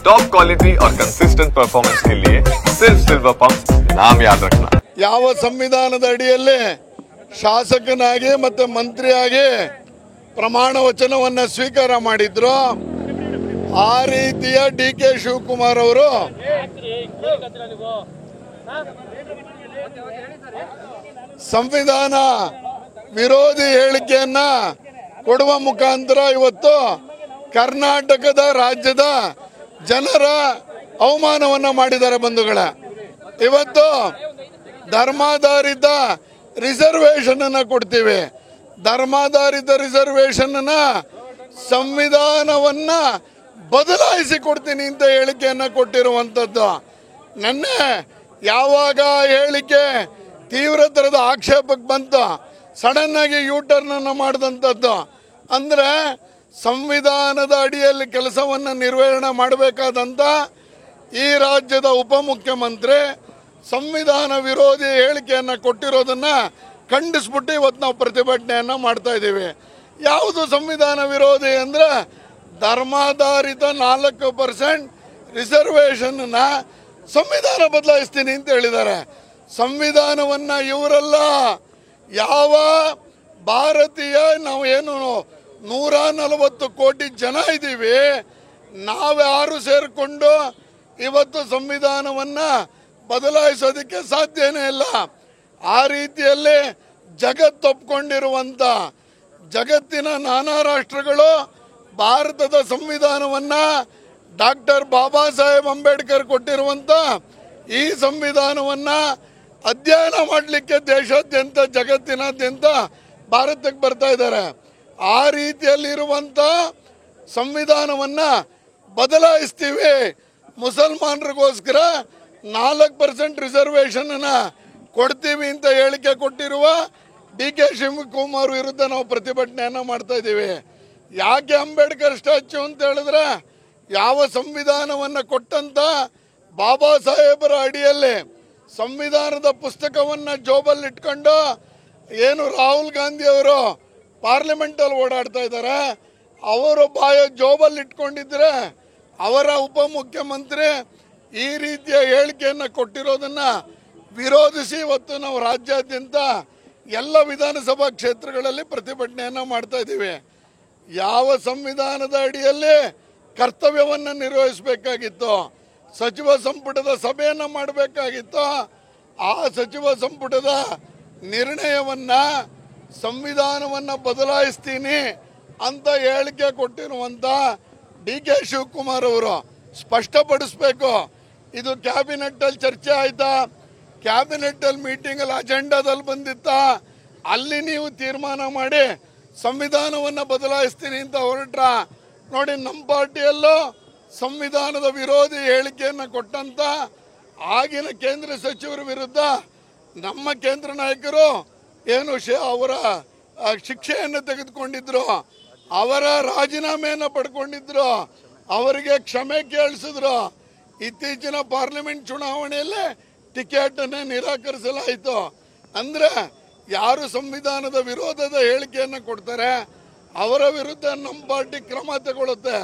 Top quality और consistent performance के लिए सिर्फ सिल्वर पंप नाम याद रखना। ಯಾವ ಸಂವಿಧಾನದ ಅಡಿಯಲ್ಲಿ ಶಾಸಕನಾಗಿ ಮತ್ತೆ ಮಂತ್ರಿಯಾಗಿ ಪ್ರಮಾಣ ವಚನವನ್ನ ಸ್ವೀಕಾರ ಮಾಡಿದ್ರು ಆ ರೀತಿಯ ಡಿ.ಕೆ. ಶಿವಕುಮಾರ್ ಅವರು ಸಂವಿಧಾನ ವಿರೋಧಿ ಹೇಳಿಕೆಯನ್ನ ಕೊಡುವ ಮುಖಾಂತರ ಇವತ್ತು ಕರ್ನಾಟಕದ ರಾಜ್ಯದ ಜನರ ಅವಮಾನವನ್ನ ಮಾಡಿದ್ದಾರೆ ಬಂಧುಗಳ. ಇವತ್ತು ಧರ್ಮಾಧಾರಿತ ರಿಸರ್ವೇಶನ್ ಅನ್ನ ಕೊಡ್ತೀವಿ, ಧರ್ಮಾಧಾರಿತ ರಿಸರ್ವೇಶನ್ ಅನ್ನ ಸಂವಿಧಾನವನ್ನ ಬದಲಾಯಿಸಿ ಕೊಡ್ತೀನಿ ಅಂತ ಹೇಳಿಕೆಯನ್ನ ಕೊಟ್ಟಿರುವಂಥದ್ದು. ನೆನ್ನೆ ಯಾವಾಗ ಹೇಳಿಕೆ ತೀವ್ರತರದ ಆಕ್ಷೇಪಕ್ಕೆ ಬಂತು, ಸಡನ್ ಆಗಿ ಯೂಟರ್ನ್ ಅನ್ನು ಮಾಡಿದಂಥದ್ದು. ಅಂದರೆ ಸಂವಿಧಾನದ ಅಡಿಯಲ್ಲಿ ಕೆಲಸವನ್ನು ನಿರ್ವಹಣೆ ಮಾಡಬೇಕಾದಂಥ ಈ ರಾಜ್ಯದ ಉಪಮುಖ್ಯಮಂತ್ರಿ ಸಂವಿಧಾನ ವಿರೋಧಿ ಹೇಳಿಕೆಯನ್ನು ಕೊಟ್ಟಿರೋದನ್ನು ಖಂಡಿಸ್ಬಿಟ್ಟು ಇವತ್ತು ನಾವು ಪ್ರತಿಭಟನೆಯನ್ನು ಮಾಡ್ತಾ ಇದ್ದೀವಿ. ಯಾವುದು ಸಂವಿಧಾನ ವಿರೋಧಿ ಅಂದರೆ ಧರ್ಮಾಧಾರಿತ 4% ರಿಸರ್ವೇಷನ್ನ ಸಂವಿಧಾನ ಬದಲಾಯಿಸ್ತೀನಿ ಅಂತ ಹೇಳಿದ್ದಾರೆ. ಸಂವಿಧಾನವನ್ನು ಇವರೆಲ್ಲ ಯಾವ ಭಾರತೀಯ ನಾವು ಏನು 140 ಕೋಟಿ ಜನ ಇದ್ದೀವಿ, ನಾವ್ಯಾರು ಸೇರಿಕೊಂಡು ಇವತ್ತು ಸಂವಿಧಾನವನ್ನು ಬದಲಾಯಿಸೋದಕ್ಕೆ ಸಾಧ್ಯನೇ ಇಲ್ಲ. ಆ ರೀತಿಯಲ್ಲಿ ಜಗತ್ತೊಪ್ಕೊಂಡಿರುವಂಥ ಜಗತ್ತಿನ ನಾನಾ ರಾಷ್ಟ್ರಗಳು ಭಾರತದ ಸಂವಿಧಾನವನ್ನು ಡಾಕ್ಟರ್ ಬಾಬಾ ಸಾಹೇಬ್ ಅಂಬೇಡ್ಕರ್ ಕೊಟ್ಟಿರುವಂಥ ಈ ಸಂವಿಧಾನವನ್ನು ಅಧ್ಯಯನ ಮಾಡಲಿಕ್ಕೆ ದೇಶಾದ್ಯಂತ ಜಗತ್ತಿನಾದ್ಯಂತ ಭಾರತಕ್ಕೆ ಬರ್ತಾ ಇದ್ದಾರೆ. ಆ ರೀತಿಯಲ್ಲಿರುವಂಥ ಸಂವಿಧಾನವನ್ನು ಬದಲಾಯಿಸ್ತೀವಿ, ಮುಸಲ್ಮಾನರಿಗೋಸ್ಕರ 4% ರಿಸರ್ವೇಷನನ್ನು ಕೊಡ್ತೀವಿ ಅಂತ ಹೇಳಿಕೆ ಕೊಟ್ಟಿರುವ ಡಿ.ಕೆ. ಶಿವಕುಮಾರ್ ವಿರುದ್ಧ ನಾವು ಪ್ರತಿಭಟನೆಯನ್ನು ಮಾಡ್ತಾ ಇದ್ದೀವಿ. ಯಾಕೆ ಅಂಬೇಡ್ಕರ್ ಸ್ಟ್ಯಾಚ್ಯೂ ಅಂತ ಹೇಳಿದ್ರೆ ಯಾವ ಸಂವಿಧಾನವನ್ನು ಕೊಟ್ಟಂತ ಬಾಬಾ ಸಾಹೇಬರ ಅಡಿಯಲ್ಲಿ ಸಂವಿಧಾನದ ಪುಸ್ತಕವನ್ನು ಜೋಬಲ್ಲಿ ಇಟ್ಕೊಂಡು ಏನು ರಾಹುಲ್ ಗಾಂಧಿ ಅವರು ಪಾರ್ಲಿಮೆಂಟಲ್ಲಿ ಓಡಾಡ್ತಾ ಇದ್ದಾರೆ, ಅವರು ಜೋಬಲ್ಲಿ ಇಟ್ಕೊಂಡಿದ್ರೆ ಅವರ ಉಪಮುಖ್ಯಮಂತ್ರಿ ಈ ರೀತಿಯ ಹೇಳಿಕೆಯನ್ನು ಕೊಟ್ಟಿರೋದನ್ನು ವಿರೋಧಿಸಿ ಇವತ್ತು ನಾವು ರಾಜ್ಯಾದ್ಯಂತ ಎಲ್ಲ ವಿಧಾನಸಭಾ ಕ್ಷೇತ್ರಗಳಲ್ಲಿ ಪ್ರತಿಭಟನೆಯನ್ನು ಮಾಡ್ತಾ ಇದ್ದೀವಿ. ಯಾವ ಸಂವಿಧಾನದ ಅಡಿಯಲ್ಲಿ ಕರ್ತವ್ಯವನ್ನು ನಿರ್ವಹಿಸಬೇಕಾಗಿತ್ತು, ಸಚಿವ ಸಂಪುಟದ ಸಭೆಯನ್ನು ಮಾಡಬೇಕಾಗಿತ್ತು, ಆ ಸಚಿವ ಸಂಪುಟದ ನಿರ್ಣಯವನ್ನು ಸಂವಿಧಾನವನ್ನು ಬದಲಾಯಿಸ್ತೀನಿ ಅಂತ ಹೇಳಿಕೆ ಕೊಟ್ಟಿರುವಂಥ ಡಿ.ಕೆ. ಶಿವಕುಮಾರ್ ಅವರು ಸ್ಪಷ್ಟಪಡಿಸಬೇಕು. ಇದು ಕ್ಯಾಬಿನೆಟ್ಟಲ್ಲಿ ಚರ್ಚೆ ಆಯ್ತಾ, ಕ್ಯಾಬಿನೆಟ್ಟಲ್ಲಿ ಮೀಟಿಂಗಲ್ಲಿ ಅಜೆಂಡಾದಲ್ಲಿ ಬಂದಿತ್ತಾ, ಅಲ್ಲಿ ನೀವು ತೀರ್ಮಾನ ಮಾಡಿ ಸಂವಿಧಾನವನ್ನು ಬದಲಾಯಿಸ್ತೀನಿ ಅಂತ ಹೊರಟ್ರ? ನೋಡಿ, ನಮ್ಮ ಪಾರ್ಟಿಯಲ್ಲೂ ಸಂವಿಧಾನದ ವಿರೋಧಿ ಹೇಳಿಕೆಯನ್ನು ಕೊಟ್ಟಂತ ಆಗಿನ ಕೇಂದ್ರ ಸಚಿವರ ವಿರುದ್ಧ ನಮ್ಮ ಕೇಂದ್ರ ನಾಯಕರು ಏನು ಅವರ ಶಿಕ್ಷೆಯನ್ನು ತೆಗೆದುಕೊಂಡಿದ್ರು, ಅವರ ರಾಜೀನಾಮೆಯನ್ನು ಪಡ್ಕೊಂಡಿದ್ರು, ಅವರಿಗೆ ಕ್ಷಮೆ ಕೇಳಿಸಿದ್ರು. ಇತ್ತೀಚಿನ ಪಾರ್ಲಿಮೆಂಟ್ ಚುನಾವಣೆಯಲ್ಲೇ ಟಿಕೆಟನ್ನು ನಿರಾಕರಿಸಲಾಯಿತು. ಅಂದರೆ ಯಾರು ಸಂವಿಧಾನದ ವಿರೋಧದ ಹೇಳಿಕೆಯನ್ನು ಕೊಡ್ತಾರೆ ಅವರ ವಿರುದ್ಧ ನಮ್ಮ ಪಾರ್ಟಿ ಕ್ರಮ ತಗೊಳ್ಳುತ್ತೆ.